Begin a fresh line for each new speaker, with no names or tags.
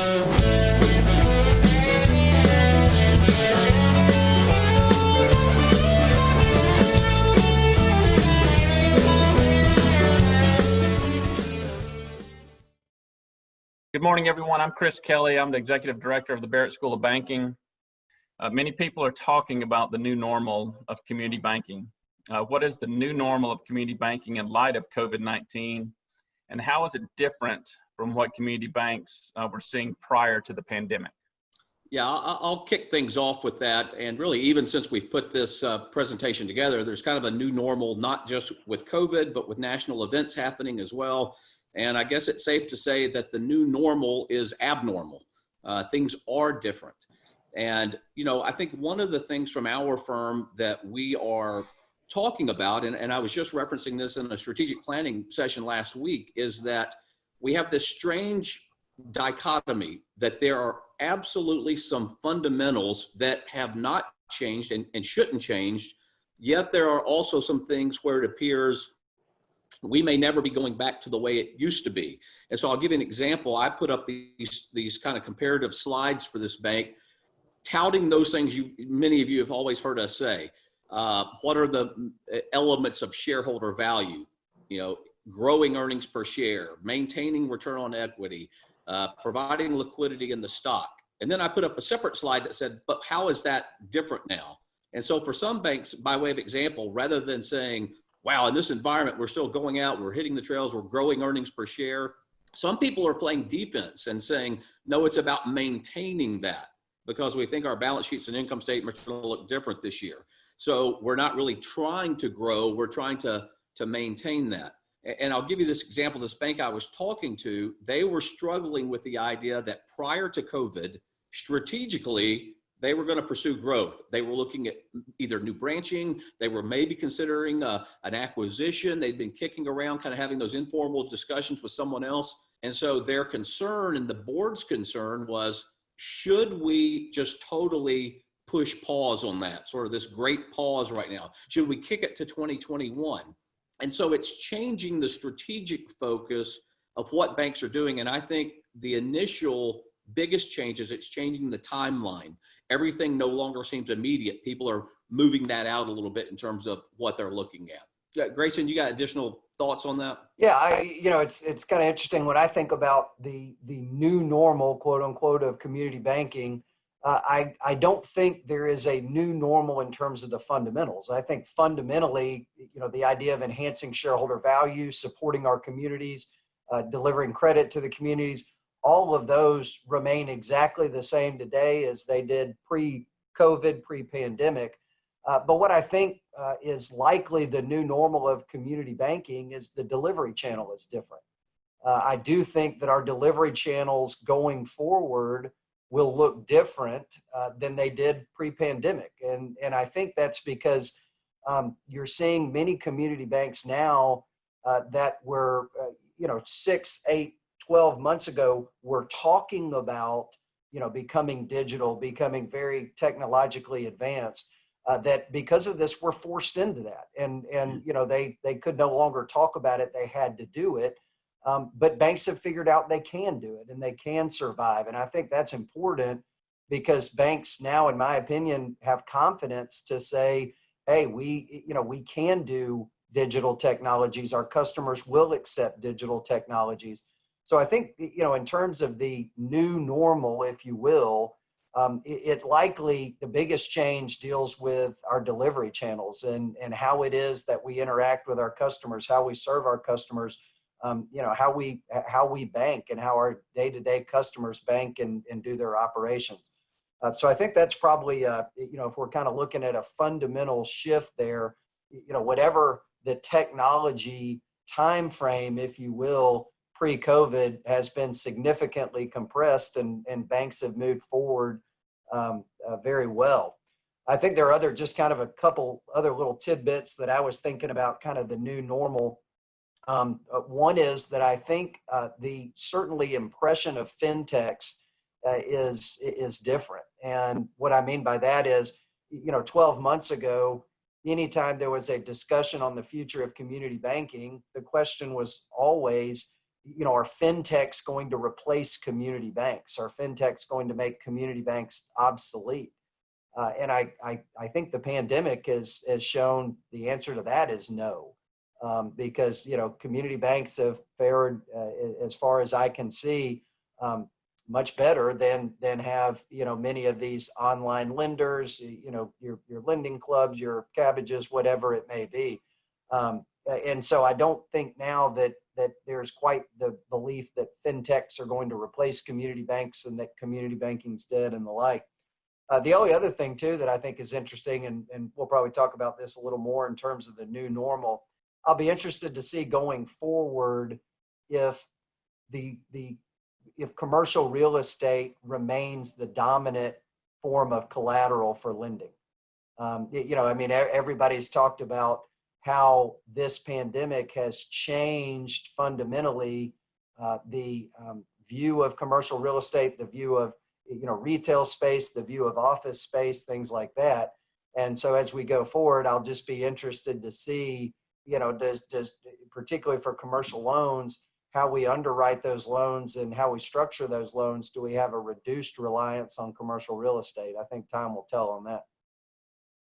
Good morning, everyone. I'm Chris Kelly. I'm the Executive Director of the Barrett School of Banking. Many people are talking about the new normal of community banking. What is the new normal of community banking in light of COVID-19? And how is it different from what community banks were seeing prior to the pandemic?
Yeah, I'll kick things off with that. And really, even since we've put this presentation together, there's kind of a new normal, not just with COVID, but with national events happening as well. And I guess it's safe to say that the new normal is abnormal. Things are different. And, you know, I think one of the things from our firm that we are talking about, and I was just referencing this in a strategic planning session last week, is that we have this strange dichotomy that there are absolutely some fundamentals that have not changed and shouldn't change, yet there are also some things where it appears we may never be going back to the way it used to be. And so I'll give you an example. I put up these kind of comparative slides for this bank, touting those things many of you have always heard us say. What are the elements of shareholder value? You know, growing earnings per share, maintaining return on equity, providing liquidity in the stock. And then I put up a separate slide that said, but how is that different now? And so for some banks, by way of example, rather than saying, wow, in this environment, we're still going out, we're hitting the trails, we're growing earnings per share. Some people are playing defense and saying, no, it's about maintaining that because we think our balance sheets and income statements are going to look different this year. So we're not really trying to grow, we're trying to maintain that. And I'll give you this example. This bank I was talking to, they were struggling with the idea that prior to COVID, strategically, they were going to pursue growth. They were looking at either new branching. They were maybe considering an acquisition. They'd been kicking around, kind of having those informal discussions with someone else. And so their concern and the board's concern was, should we just totally push pause on that, sort of this great pause right now? Should we kick it to 2021? And so it's changing the strategic focus of what banks are doing. And I think the initial biggest change is it's changing the timeline. Everything no longer seems immediate. People are moving that out a little bit in terms of what they're looking at. Greyson, you got additional thoughts on that?
Yeah, it's kind of interesting when I think about the new normal, quote unquote, of community banking. I don't think there is a new normal in terms of the fundamentals. I think fundamentally, the idea of enhancing shareholder value, supporting our communities, delivering credit to the communities, all of those remain exactly the same today as they did pre-COVID, pre-pandemic. But what I think is likely the new normal of community banking is the delivery channel is different. I do think that our delivery channels going forward will look different than they did pre-pandemic. And I think that's because you're seeing many community banks now that were, 6, 8, 12 months ago, were talking about, becoming digital, becoming very technologically advanced, that because of this, we're forced into that. And they could no longer talk about it. They had to do it. But banks have figured out they can do it and they can survive. And I think that's important because banks now, in my opinion, have confidence to say, hey, we can do digital technologies. Our customers will accept digital technologies. So I think, in terms of the new normal, if you will, it likely the biggest change deals with our delivery channels and how it is that we interact with our customers, how we serve our customers, how we bank and how our day-to-day customers bank and do their operations. So I think that's probably, if we're kind of looking at a fundamental shift there, whatever the technology time frame, if you will, pre-COVID has been significantly compressed and banks have moved forward very well. I think there are just kind of a couple other little tidbits that I was thinking about kind of the new normal. One is that I think the certainly impression of fintechs is different. And what I mean by that is, 12 months ago, anytime there was a discussion on the future of community banking, the question was always, are fintechs going to replace community banks? Are fintechs going to make community banks obsolete? And I think the pandemic has shown the answer to that is no, because community banks have fared, as far as I can see, much better than have many of these online lenders, your lending clubs, your cabbages, whatever it may be. And so I don't think now that there's quite the belief that fintechs are going to replace community banks and that community banking's dead and the like. The only other thing too that I think is interesting, and we'll probably talk about this a little more in terms of the new normal. I'll be interested to see going forward if if commercial real estate remains the dominant form of collateral for lending. Everybody's talked about how this pandemic has changed fundamentally the view of commercial real estate, the view of retail space, the view of office space, things like that. And so as we go forward, I'll just be interested to see, does particularly for commercial loans, how we underwrite those loans and how we structure those loans. Do we have a reduced reliance on commercial real estate? I think time will tell on that.